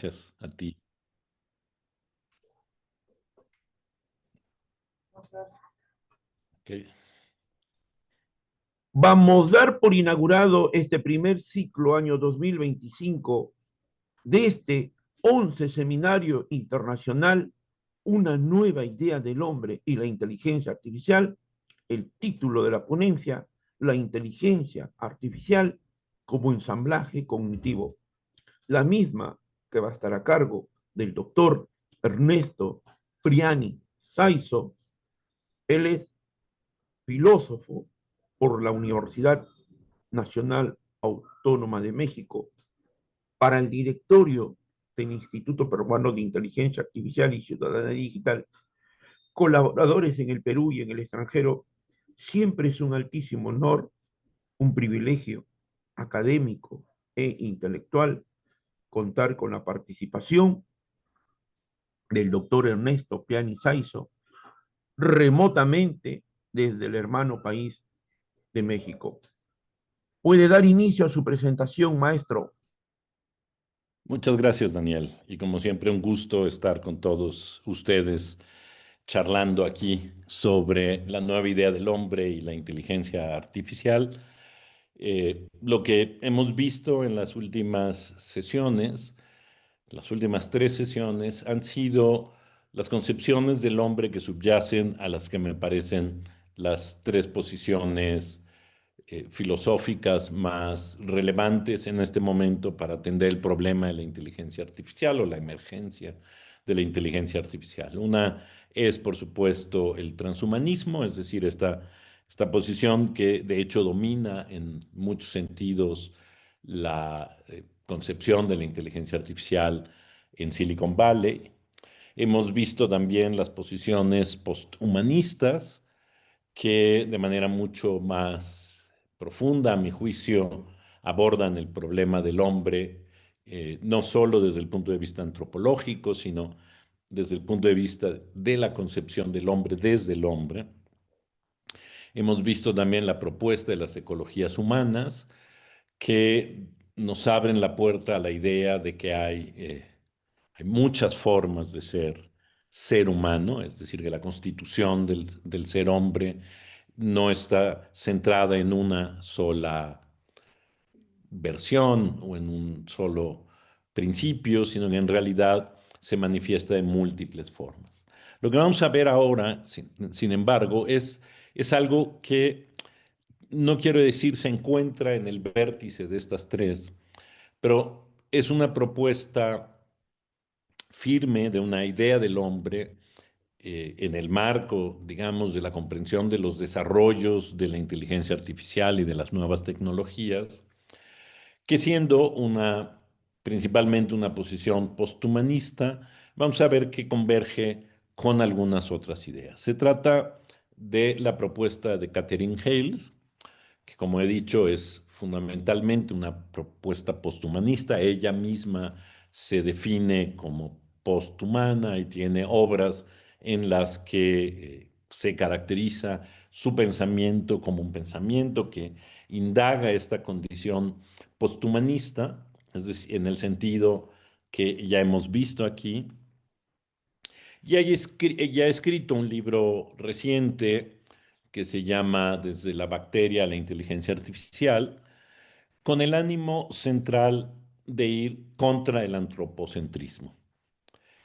Gracias a ti. Okay. Vamos a dar por inaugurado este primer ciclo año 2025 de este 11 Seminario Internacional, una nueva idea del hombre y la inteligencia artificial. El título de la ponencia, la inteligencia artificial como ensamblaje cognitivo. La misma que va a estar a cargo del doctor Ernesto Priani Saizo. Él es filósofo por la Universidad Nacional Autónoma de México, para el directorio del Instituto Peruano de Inteligencia Artificial y Ciudadanía Digital, colaboradores en el Perú y en el extranjero. Siempre es un altísimo honor, un privilegio académico e intelectual contar con la participación del doctor Ernesto Piani Saizo, remotamente desde el hermano país de México. Puede dar inicio a su presentación, maestro. Muchas gracias, Daniel. Y como siempre, un gusto estar con todos ustedes charlando aquí sobre la nueva idea del hombre y la inteligencia artificial. Lo que hemos visto en las últimas sesiones, las últimas tres sesiones, han sido las concepciones del hombre que subyacen a las que me parecen las tres posiciones filosóficas más relevantes en este momento para atender el problema de la inteligencia artificial o la emergencia de la inteligencia artificial. Una es, por supuesto, el transhumanismo, es decir, esta posición que de hecho domina en muchos sentidos la concepción de la inteligencia artificial en Silicon Valley. Hemos visto también las posiciones posthumanistas, que de manera mucho más profunda, a mi juicio, abordan el problema del hombre, no solo desde el punto de vista antropológico, sino desde el punto de vista de la concepción del hombre desde el hombre. Hemos visto también la propuesta de las ecologías humanas, que nos abren la puerta a la idea de que hay muchas formas de ser humano, es decir, que la constitución del ser hombre no está centrada en una sola versión o en un solo principio, sino que en realidad se manifiesta de múltiples formas. Lo que vamos a ver ahora, sin embargo, es algo que no quiero decir se encuentra en el vértice de estas tres, pero es una propuesta firme de una idea del hombre en el marco, digamos, de la comprensión de los desarrollos de la inteligencia artificial y de las nuevas tecnologías, que siendo principalmente una posición posthumanista, vamos a ver que converge con algunas otras ideas. Se trata de la propuesta de Catherine Hayles, que como he dicho es fundamentalmente una propuesta posthumanista. Ella misma se define como posthumana y tiene obras en las que se caracteriza su pensamiento como un pensamiento que indaga esta condición posthumanista, es decir, en el sentido que ya hemos visto aquí. Y ella ha escrito un libro reciente que se llama Desde la bacteria a la inteligencia artificial, con el ánimo central de ir contra el antropocentrismo.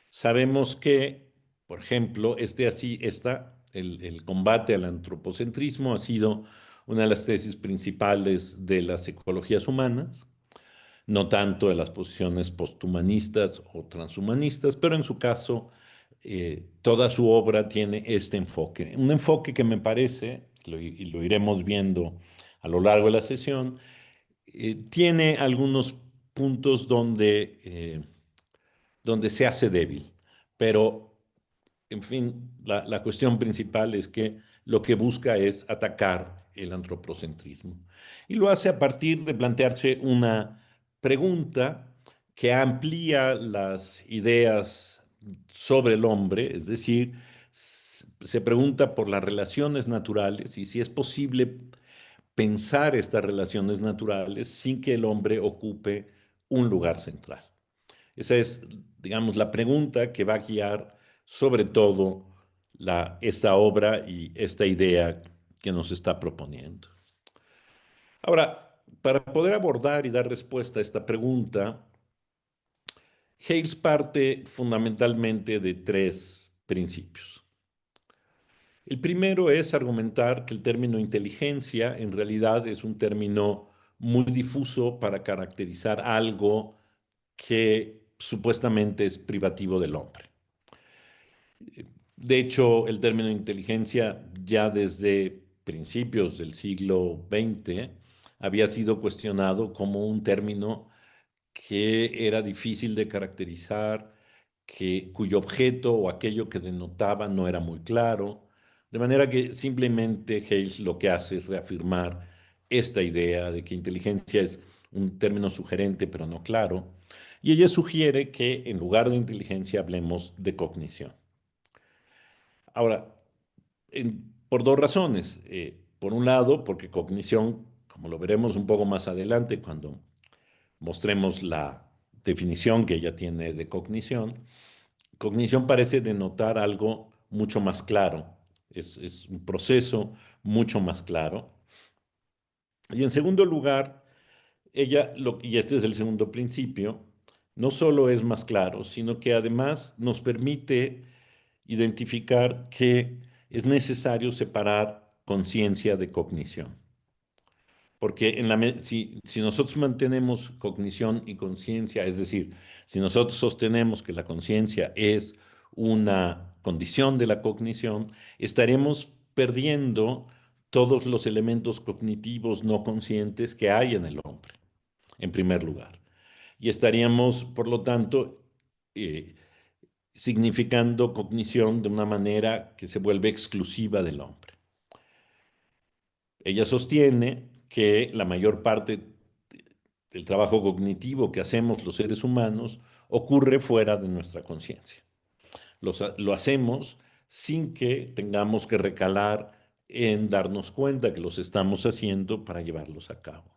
Sabemos que, por ejemplo, el combate al antropocentrismo ha sido una de las tesis principales de las ecologías humanas, no tanto de las posiciones posthumanistas o transhumanistas, pero en su caso, toda su obra tiene este enfoque. Un enfoque que me parece, y lo iremos viendo a lo largo de la sesión, tiene algunos puntos donde se hace débil, pero en fin, la cuestión principal es que lo que busca es atacar el antropocentrismo. Y lo hace a partir de plantearse una pregunta que amplía las ideas sobre el hombre, es decir, se pregunta por las relaciones naturales y si es posible pensar estas relaciones naturales sin que el hombre ocupe un lugar central. Esa es, digamos, la pregunta que va a guiar sobre todo esta obra y esta idea que nos está proponiendo. Ahora, para poder abordar y dar respuesta a esta pregunta, Hales parte fundamentalmente de tres principios. El primero es argumentar que el término inteligencia en realidad es un término muy difuso para caracterizar algo que supuestamente es privativo del hombre. De hecho, el término inteligencia ya desde principios del siglo XX había sido cuestionado como un término que era difícil de caracterizar, cuyo objeto o aquello que denotaba no era muy claro, de manera que simplemente Hales lo que hace es reafirmar esta idea de que inteligencia es un término sugerente pero no claro, y ella sugiere que en lugar de inteligencia hablemos de cognición. Ahora, por dos razones. Por un lado, porque cognición, como lo veremos un poco más adelante cuando mostremos la definición que ella tiene de cognición, cognición parece denotar algo mucho más claro, es un proceso mucho más claro. Y en segundo lugar, y este es el segundo principio, no solo es más claro, sino que además nos permite identificar que es necesario separar conciencia de cognición. Porque si nosotros mantenemos cognición y conciencia, es decir, si nosotros sostenemos que la conciencia es una condición de la cognición, estaremos perdiendo todos los elementos cognitivos no conscientes que hay en el hombre, en primer lugar. Y estaríamos, por lo tanto, eh, significando cognición de una manera que se vuelve exclusiva del hombre. Ella sostiene que la mayor parte del trabajo cognitivo que hacemos los seres humanos ocurre fuera de nuestra conciencia. Lo hacemos sin que tengamos que recalar en darnos cuenta que los estamos haciendo para llevarlos a cabo.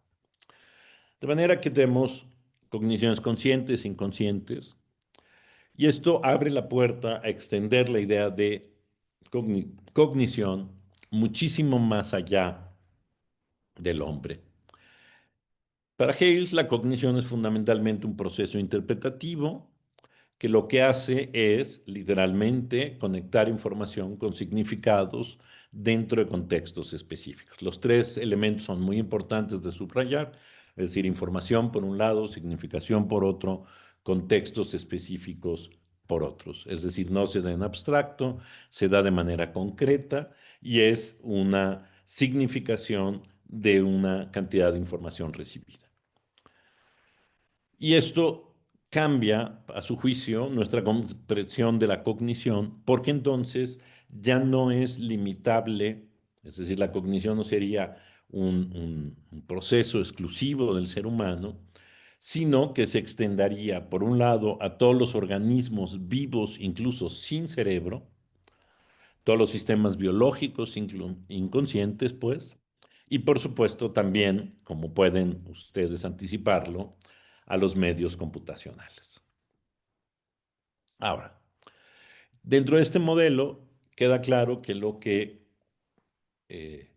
De manera que tenemos cogniciones conscientes, inconscientes, y esto abre la puerta a extender la idea de cognición muchísimo más allá del hombre. Para Hales, la cognición es fundamentalmente un proceso interpretativo que lo que hace es literalmente conectar información con significados dentro de contextos específicos. Los tres elementos son muy importantes de subrayar, es decir, información por un lado, significación por otro, contextos específicos por otros. Es decir, no se da en abstracto, se da de manera concreta y es una significación de una cantidad de información recibida. Y esto cambia, a su juicio, nuestra comprensión de la cognición, porque entonces ya no es limitable, es decir, la cognición no sería un proceso exclusivo del ser humano, sino que se extendería, por un lado, a todos los organismos vivos, incluso sin cerebro, todos los sistemas biológicos inconscientes, pues, y por supuesto también, como pueden ustedes anticiparlo, a los medios computacionales. Ahora, dentro de este modelo queda claro que lo que eh,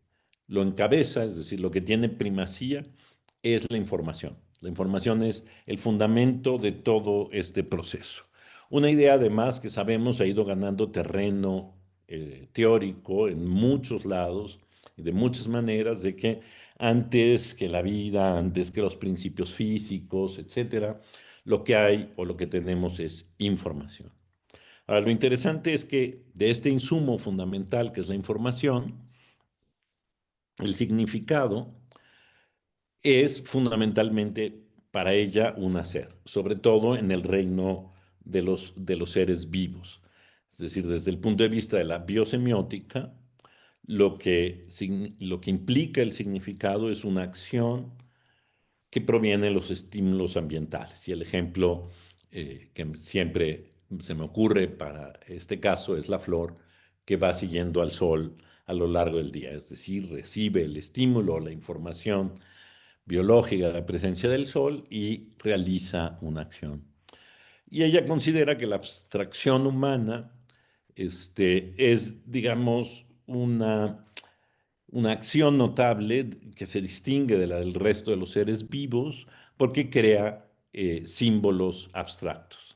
lo encabeza, es decir, lo que tiene primacía, es la información. La información es el fundamento de todo este proceso. Una idea además que sabemos ha ido ganando terreno teórico en muchos lados y de muchas maneras, de que antes que la vida, antes que los principios físicos, etcétera, lo que hay o lo que tenemos es información. Ahora, lo interesante es que de este insumo fundamental que es la información, el significado es fundamentalmente para ella un hacer, sobre todo en el reino de los seres vivos. Es decir, desde el punto de vista de la biosemiótica, lo que implica el significado es una acción que proviene de los estímulos ambientales. Y el ejemplo que siempre se me ocurre para este caso es la flor que va siguiendo al sol a lo largo del día, es decir, recibe el estímulo, la información biológica de la presencia del sol y realiza una acción. Y ella considera que la abstracción humana es, digamos, una acción notable que se distingue de la del resto de los seres vivos porque crea símbolos abstractos.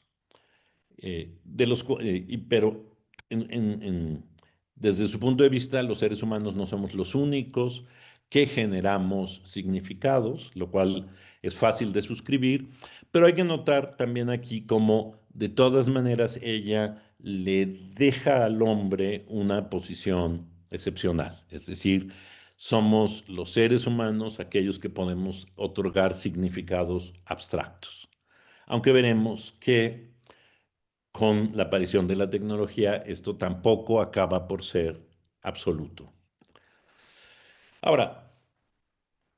Pero desde su punto de vista, los seres humanos no somos los únicos que generamos significados, lo cual es fácil de suscribir, pero hay que notar también aquí cómo de todas maneras ella le deja al hombre una posición excepcional, es decir, somos los seres humanos aquellos que podemos otorgar significados abstractos, aunque veremos que con la aparición de la tecnología, esto tampoco acaba por ser absoluto. Ahora,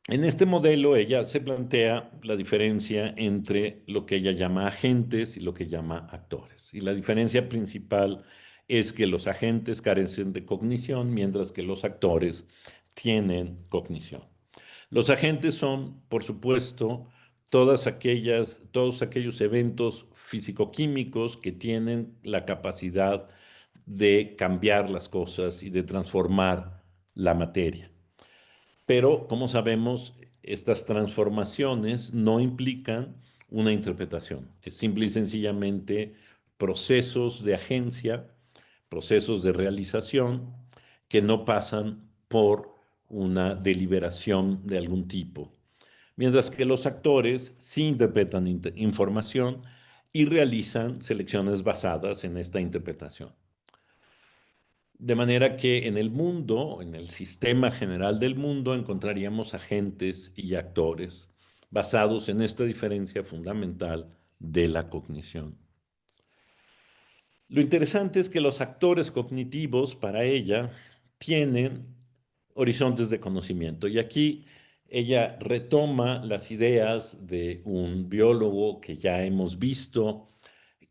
en este modelo ella se plantea la diferencia entre lo que ella llama agentes y lo que llama actores. Y la diferencia principal es que los agentes carecen de cognición, mientras que los actores tienen cognición. Los agentes son, por supuesto, todos aquellos eventos físico-químicos que tienen la capacidad de cambiar las cosas y de transformar la materia. Pero, como sabemos, estas transformaciones no implican una interpretación. Es simple y sencillamente procesos de agencia, procesos de realización que no pasan por una deliberación de algún tipo. Mientras que los actores sí interpretan información y realizan selecciones basadas en esta interpretación. De manera que en el mundo, en el sistema general del mundo, encontraríamos agentes y actores basados en esta diferencia fundamental de la cognición. Lo interesante es que los actores cognitivos para ella tienen horizontes de conocimiento. Y aquí ella retoma las ideas de un biólogo que ya hemos visto,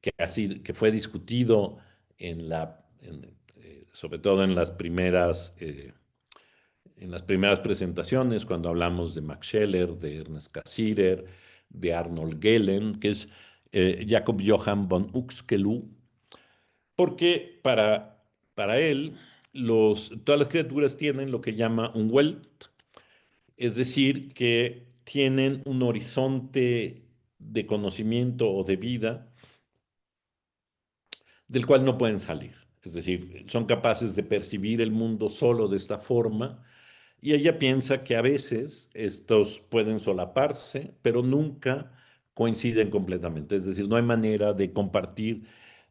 que fue discutido sobre todo en las primeras presentaciones, cuando hablamos de Max Scheler, de Ernest Cassirer, de Arnold Gehlen, que es Jacob Johann von Uexküll, porque para él todas las criaturas tienen lo que llama un Welt, es decir, que tienen un horizonte de conocimiento o de vida del cual no pueden salir. Es decir, son capaces de percibir el mundo solo de esta forma y ella piensa que a veces estos pueden solaparse, pero nunca coinciden completamente. Es decir, no hay manera de compartir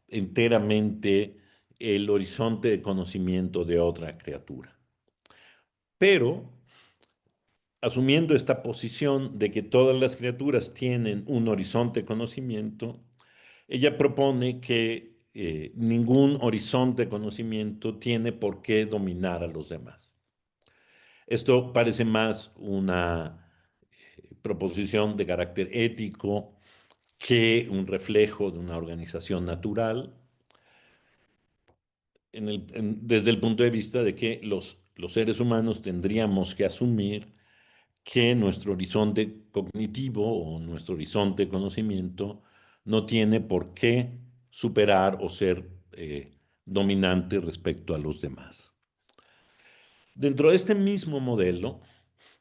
enteramente el horizonte de conocimiento de otra criatura. Pero, asumiendo esta posición de que todas las criaturas tienen un horizonte de conocimiento, ella propone que ningún horizonte de conocimiento tiene por qué dominar a los demás. Esto parece más una proposición de carácter ético que un reflejo de una organización natural, desde el punto de vista de que los seres humanos tendríamos que asumir que nuestro horizonte cognitivo o nuestro horizonte de conocimiento no tiene por qué superar o ser dominante respecto a los demás. Dentro de este mismo modelo,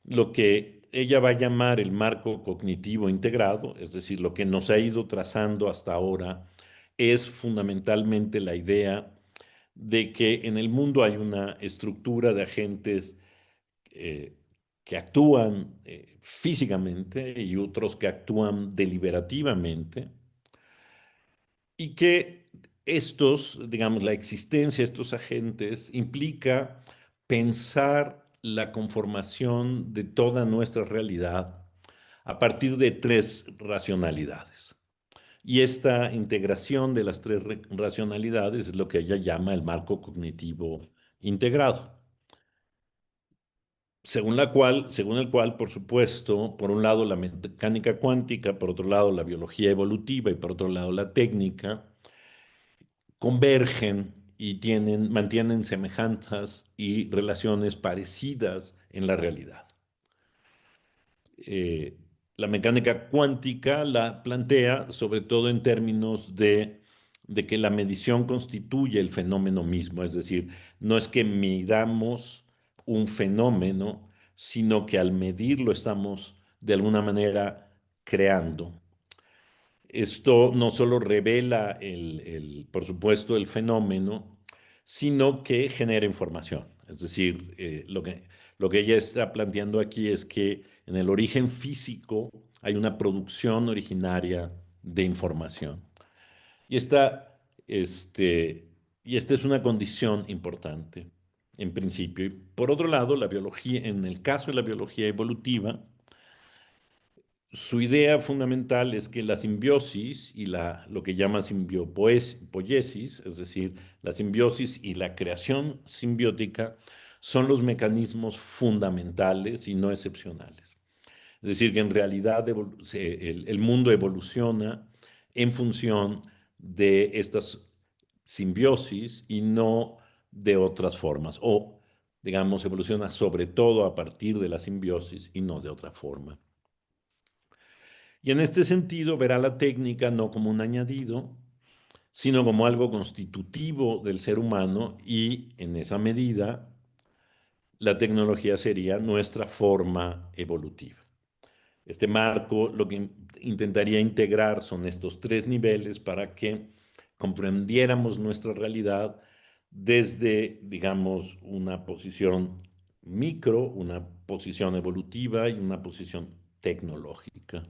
lo que ella va a llamar el marco cognitivo integrado, es decir, lo que nos ha ido trazando hasta ahora, es fundamentalmente la idea de que en el mundo hay una estructura de agentes eh, que actúan físicamente y otros que actúan deliberativamente, y que digamos, la existencia de estos agentes implica pensar la conformación de toda nuestra realidad a partir de tres racionalidades. Y esta integración de las tres racionalidades es lo que ella llama el marco cognitivo integrado. Según el cual, por supuesto, por un lado la mecánica cuántica, por otro lado la biología evolutiva y por otro lado la técnica, convergen y mantienen semejanzas y relaciones parecidas en la realidad. la mecánica cuántica la plantea sobre todo en términos de que la medición constituye el fenómeno mismo, es decir, no es que midamos un fenómeno, sino que al medirlo estamos de alguna manera creando. Esto no solo revela por supuesto, el fenómeno, sino que genera información. Es decir, lo que ella está planteando aquí es que en el origen físico hay una producción originaria de información. Y este, y esta es una condición importante, en principio. Y por otro lado, la biología, en el caso de la biología evolutiva, su idea fundamental es que la simbiosis y lo que llama simbiopoiesis, es decir, la simbiosis y la creación simbiótica, son los mecanismos fundamentales y no excepcionales. Es decir, que en realidad el mundo evoluciona en función de estas simbiosis y no de otras formas, o digamos, evoluciona sobre todo a partir de la simbiosis y no de otra forma. Y en este sentido verá la técnica no como un añadido, sino como algo constitutivo del ser humano y en esa medida la tecnología sería nuestra forma evolutiva. Este marco lo que intentaría integrar son estos tres niveles para que comprendiéramos nuestra realidad desde, digamos, una posición micro, una posición evolutiva y una posición tecnológica.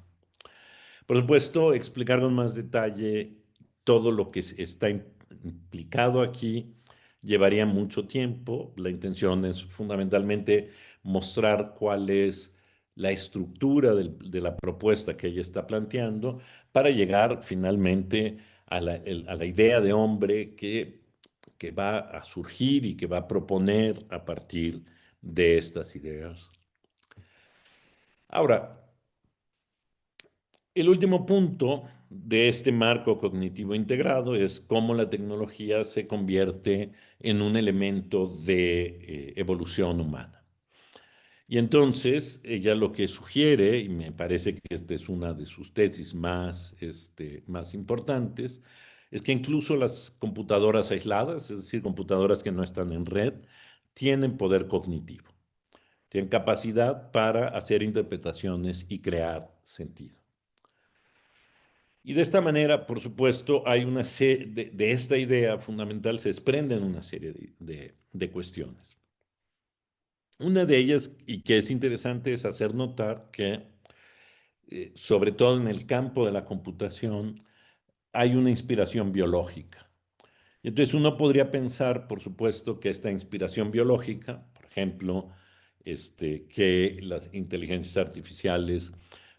Por supuesto, explicar con más detalle todo lo que está implicado aquí llevaría mucho tiempo. La intención es fundamentalmente mostrar cuál es la estructura de la propuesta que ella está planteando para llegar finalmente a la idea de hombre que va a surgir y que va a proponer a partir de estas ideas. Ahora, el último punto de este marco cognitivo integrado es cómo la tecnología se convierte en un elemento de evolución humana. Y entonces ella lo que sugiere, y me parece que esta es una de sus tesis más importantes, es que incluso las computadoras aisladas, es decir, computadoras que no están en red, tienen poder cognitivo, tienen capacidad para hacer interpretaciones y crear sentido. Y de esta manera, por supuesto, hay una serie de esta idea fundamental se desprenden una serie de cuestiones. Una de ellas, y que es interesante, es hacer notar que, sobre todo en el campo de la computación, hay una inspiración biológica. Y entonces uno podría pensar, por supuesto, que esta inspiración biológica, por ejemplo, que las inteligencias artificiales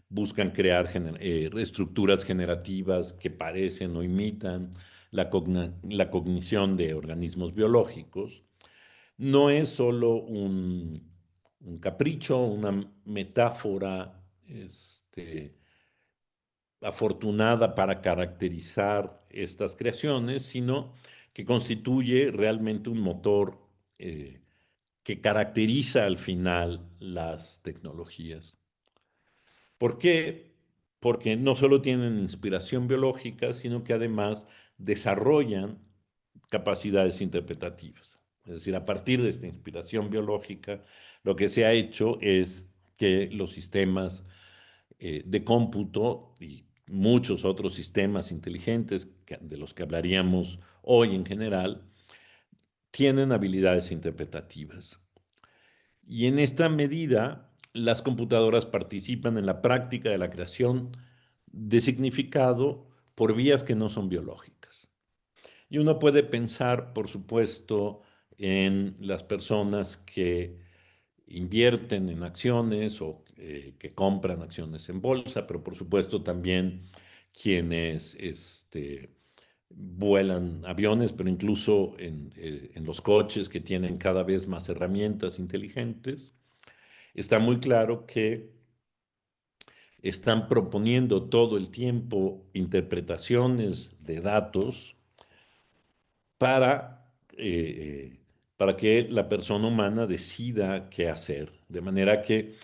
buscan crear estructuras generativas que parecen o imitan la cognición de organismos biológicos, no es solo un capricho, una metáfora afortunada para caracterizar estas creaciones, sino que constituye realmente un motor que caracteriza al final las tecnologías. ¿Por qué? Porque no solo tienen inspiración biológica, sino que además desarrollan capacidades interpretativas. Es decir, a partir de esta inspiración biológica, lo que se ha hecho es que los sistemas de cómputo y muchos otros sistemas inteligentes de los que hablaríamos hoy en general, tienen habilidades interpretativas. Y en esta medida, las computadoras participan en la práctica de la creación de significado por vías que no son biológicas. Y uno puede pensar, por supuesto, en las personas que invierten en acciones o que compran acciones en bolsa, pero por supuesto también quienes vuelan aviones, pero incluso en los coches que tienen cada vez más herramientas inteligentes. Está muy claro que están proponiendo todo el tiempo interpretaciones de datos para, para que la persona humana decida qué hacer. De manera que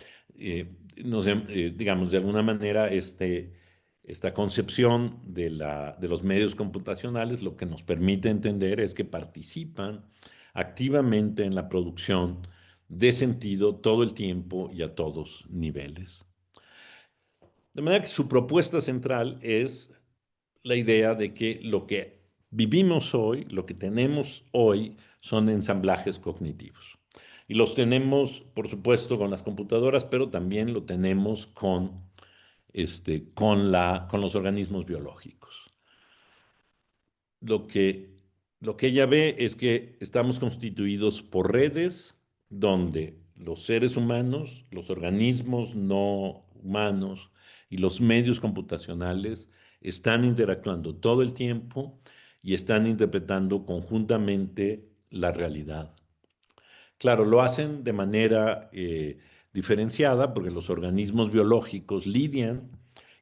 digamos, de alguna manera, esta concepción de los medios computacionales lo que nos permite entender es que participan activamente en la producción de sentido todo el tiempo y a todos niveles. De manera que su propuesta central es la idea de que lo que vivimos hoy, lo que tenemos hoy, son ensamblajes cognitivos. Y los tenemos, por supuesto, con las computadoras, pero también lo tenemos con los organismos biológicos. Lo que, lo que ella ve es que estamos constituidos por redes donde los seres humanos, los organismos no humanos y los medios computacionales están interactuando todo el tiempo y están interpretando conjuntamente la realidad. Claro, lo hacen de manera diferenciada porque los organismos biológicos lidian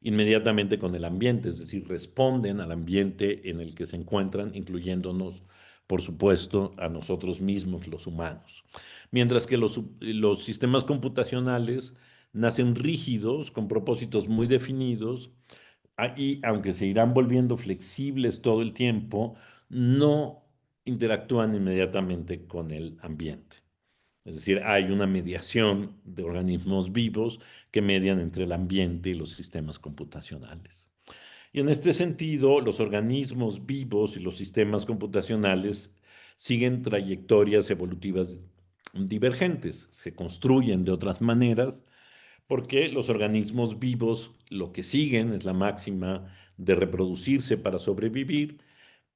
inmediatamente con el ambiente, es decir, responden al ambiente en el que se encuentran, incluyéndonos, por supuesto, a nosotros mismos, los humanos. Mientras que los sistemas computacionales nacen rígidos, con propósitos muy definidos, y aunque se irán volviendo flexibles todo el tiempo, no interactúan inmediatamente con el ambiente. Es decir, hay una mediación de organismos vivos que median entre el ambiente y los sistemas computacionales. Y en este sentido, los organismos vivos y los sistemas computacionales siguen trayectorias evolutivas divergentes, se construyen de otras maneras, porque los organismos vivos lo que siguen es la máxima de reproducirse para sobrevivir,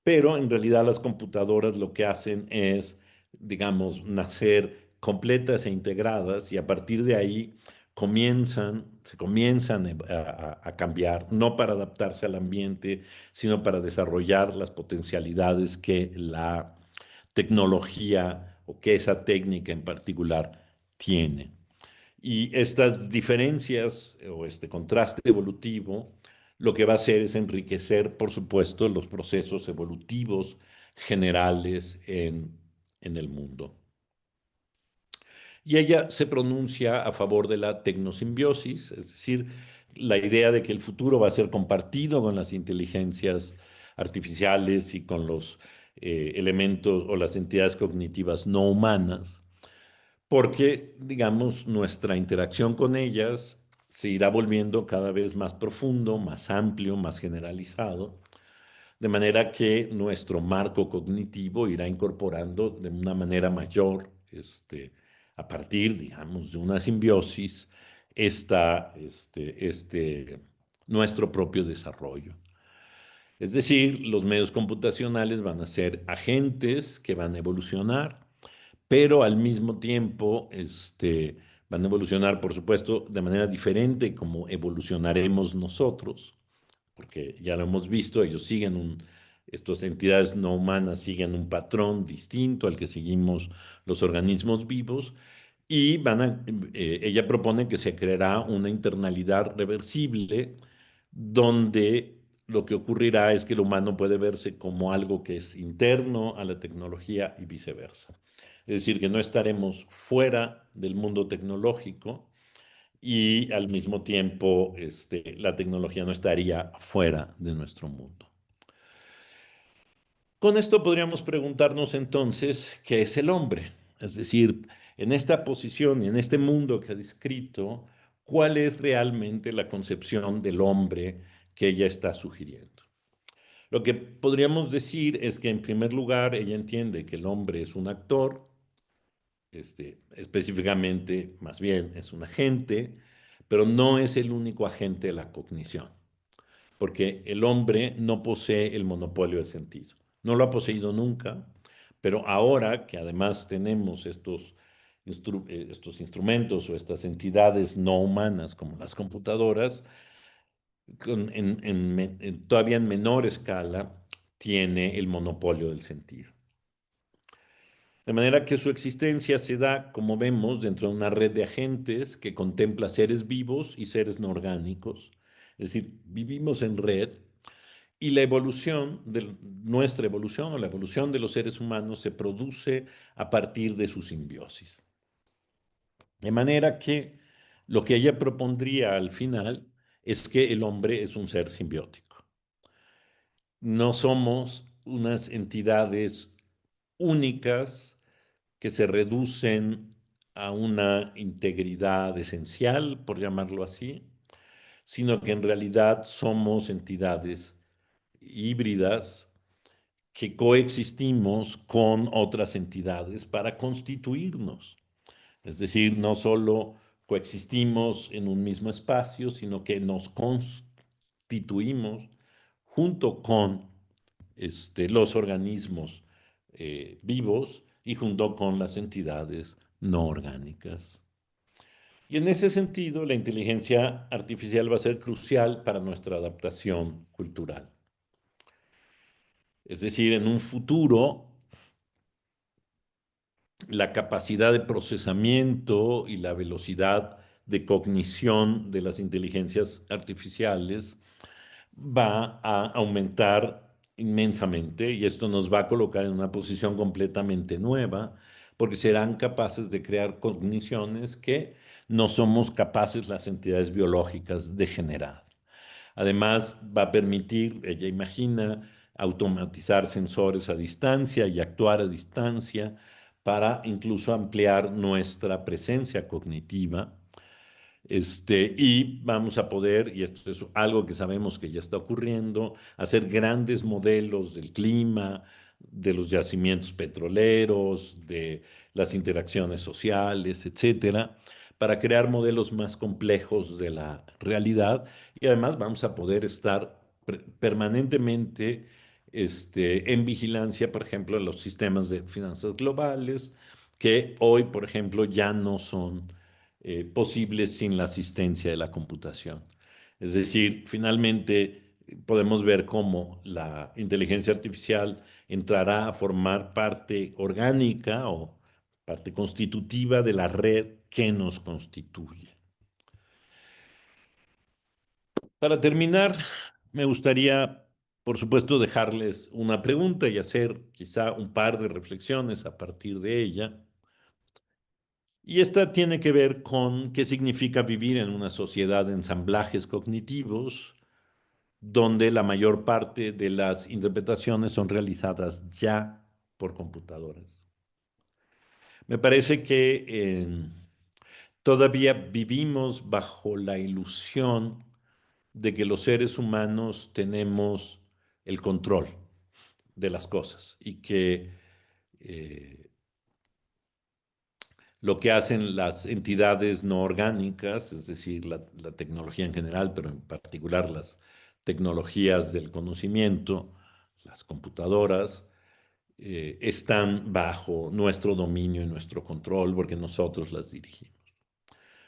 pero en realidad las computadoras lo que hacen es, digamos, nacer completas e integradas y a partir de ahí se comienzan a cambiar, no para adaptarse al ambiente, sino para desarrollar las potencialidades que la tecnología o que esa técnica en particular tiene. Y estas diferencias o este contraste evolutivo lo que va a hacer es enriquecer, por supuesto, los procesos evolutivos generales en el mundo. Y ella se pronuncia a favor de la tecnosimbiosis, es decir, la idea de que el futuro va a ser compartido con las inteligencias artificiales y con los elementos o las entidades cognitivas no humanas porque, digamos, nuestra interacción con ellas se irá volviendo cada vez más profundo, más amplio, más generalizado, de manera que nuestro marco cognitivo irá incorporando de una manera mayor, a partir, digamos, de una simbiosis, nuestro propio desarrollo. Es decir, los medios computacionales van a ser agentes que van a evolucionar pero al mismo tiempo van a evolucionar, por supuesto, de manera diferente como evolucionaremos nosotros, porque ya lo hemos visto, estas entidades no humanas siguen un patrón distinto al que seguimos los organismos vivos, y ella propone que se creará una internalidad reversible donde lo que ocurrirá es que el humano puede verse como algo que es interno a la tecnología y viceversa. Es decir, que no estaremos fuera del mundo tecnológico y al mismo tiempo la tecnología no estaría fuera de nuestro mundo. Con esto podríamos preguntarnos entonces, ¿qué es el hombre? Es decir, en esta posición y en este mundo que ha descrito, ¿cuál es realmente la concepción del hombre que ella está sugiriendo? Lo que podríamos decir es que en primer lugar ella entiende que el hombre es un actor, específicamente más bien es un agente, pero no es el único agente de la cognición porque el hombre no posee el monopolio del sentido. No lo ha poseído nunca, pero ahora que además tenemos estos instrumentos o estas entidades no humanas como las computadoras, todavía en menor escala, tiene el monopolio del sentido. De manera que su existencia se da, como vemos, dentro de una red de agentes que contempla seres vivos y seres no orgánicos. Es decir, vivimos en red y la evolución de nuestra evolución o la evolución de los seres humanos se produce a partir de su simbiosis. De manera que Lo que ella propondría al final es que el hombre es un ser simbiótico. No somos unas entidades únicas que se reducen a una integridad esencial, por llamarlo así, sino que en realidad somos entidades híbridas que coexistimos con otras entidades para constituirnos. Es decir, no solo coexistimos en un mismo espacio, sino que nos constituimos junto con los organismos vivos y junto con las entidades no orgánicas. Y en ese sentido, la inteligencia artificial va a ser crucial para nuestra adaptación cultural. Es decir, en un futuro, la capacidad de procesamiento y la velocidad de cognición de las inteligencias artificiales va a aumentar inmensamente y esto nos va a colocar en una posición completamente nueva porque serán capaces de crear cogniciones que no somos capaces las entidades biológicas de generar. Además, va a permitir, ella imagina, automatizar sensores a distancia y actuar a distancia para incluso ampliar nuestra presencia cognitiva. Y vamos a poder, y esto es algo que sabemos que ya está ocurriendo, hacer grandes modelos del clima, de los yacimientos petroleros, de las interacciones sociales, etcétera, para crear modelos más complejos de la realidad y además vamos a poder estar permanentemente en vigilancia, por ejemplo, en los sistemas de finanzas globales, que hoy, por ejemplo, ya no son posibles sin la asistencia de la computación. Es decir, finalmente podemos ver cómo la inteligencia artificial entrará a formar parte orgánica o parte constitutiva de la red que nos constituye. Para terminar, me gustaría, por supuesto, dejarles una pregunta y hacer quizá un par de reflexiones a partir de ella. Y esta tiene que ver con qué significa vivir en una sociedad de ensamblajes cognitivos, donde la mayor parte de las interpretaciones son realizadas ya por computadoras. Me parece que todavía vivimos bajo la ilusión de que los seres humanos tenemos el control de las cosas y que eh, lo que hacen las entidades no orgánicas, es decir, la tecnología en general, pero en particular las tecnologías del conocimiento, las computadoras, están bajo nuestro dominio y nuestro control porque nosotros las dirigimos.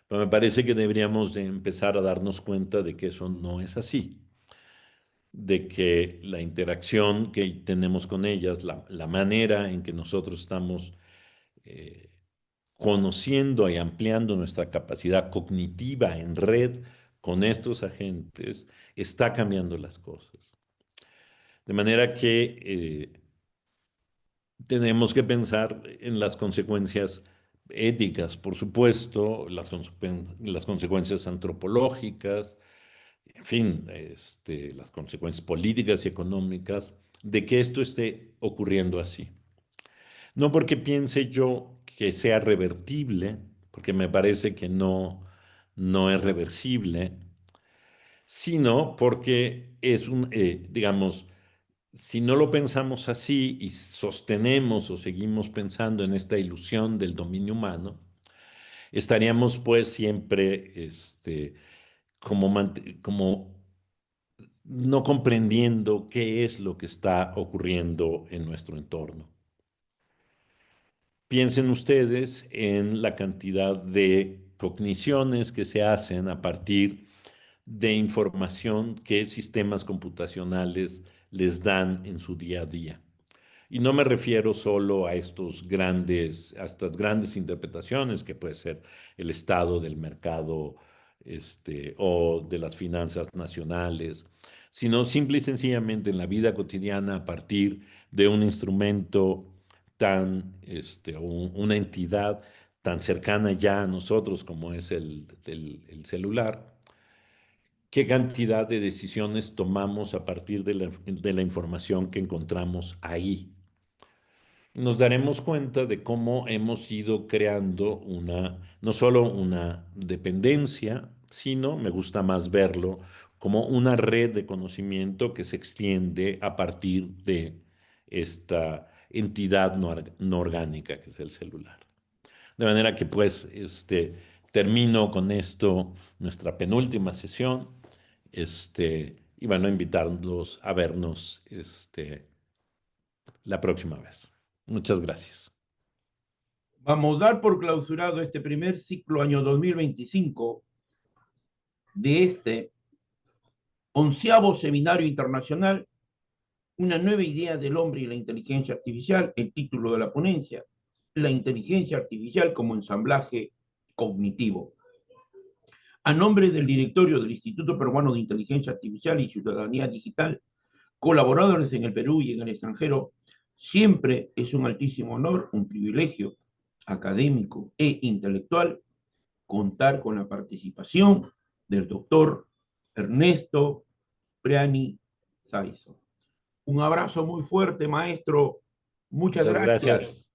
Pero me parece que deberíamos de empezar a darnos cuenta de que eso no es así, de que la interacción que tenemos con ellas, la manera en que nosotros estamos eh, conociendo y ampliando nuestra capacidad cognitiva en red con estos agentes, está cambiando las cosas. De manera que tenemos que pensar en las consecuencias éticas, por supuesto, las consecuencias antropológicas, en fin, las consecuencias políticas y económicas de que esto esté ocurriendo así. No porque piense yo que sea revertible, porque me parece que no es reversible, sino porque es digamos, si no lo pensamos así y sostenemos o seguimos pensando en esta ilusión del dominio humano, estaríamos pues siempre como no comprendiendo qué es lo que está ocurriendo en nuestro entorno. Piensen ustedes en la cantidad de cogniciones que se hacen a partir de información que sistemas computacionales les dan en su día a día. Y no me refiero solo a estas grandes interpretaciones que puede ser el estado del mercado, o de las finanzas nacionales, sino simple y sencillamente en la vida cotidiana a partir de un instrumento una entidad tan cercana ya a nosotros como es el celular, qué cantidad de decisiones tomamos a partir de la información que encontramos ahí. Nos daremos cuenta de cómo hemos ido creando no solo una dependencia, sino, me gusta más verlo, como una red de conocimiento que se extiende a partir de esta entidad no orgánica que es el celular. De manera que pues termino con esto nuestra penúltima sesión, y bueno, invitarlos a vernos la próxima vez. Muchas gracias. Vamos a dar por clausurado este primer ciclo año 2025 de este 11º Seminario Internacional, una nueva idea del hombre y la inteligencia artificial. El título de la ponencia: la inteligencia artificial como ensamblaje cognitivo. A nombre del directorio del Instituto Peruano de Inteligencia Artificial y Ciudadanía Digital, colaboradores en el Perú y en el extranjero, siempre es un altísimo honor, un privilegio académico e intelectual contar con la participación del doctor Ernesto Priani Saizo. Un abrazo muy fuerte, maestro. Muchas Muchas gracias. gracias.